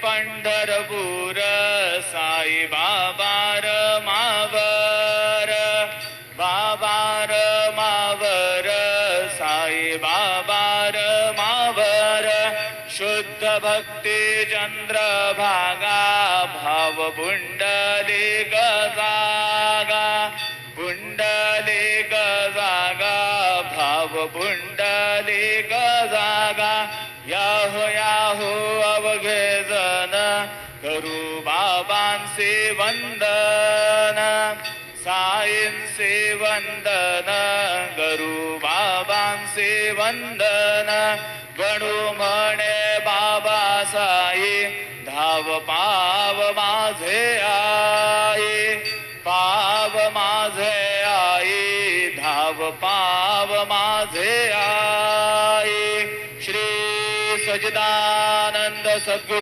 पंढरपूर साई बाबार मावर बाबार मावर साई बाबार मावर शुद्ध भक्ती चंद्रभागा भाव पुंडलिक जागा पुंडलिक जागा भाव पुंडलिक जागा याहो याहो अवघे जन करू बाबांचे वंदन साईंचे वंदन करू बाबांचे वंदन गणू म्हणे बाबा साई धाव पाव माझे आई पाव माझे आई धाव पाव माझे आई श्री सच्चिदानंद सद्गुरु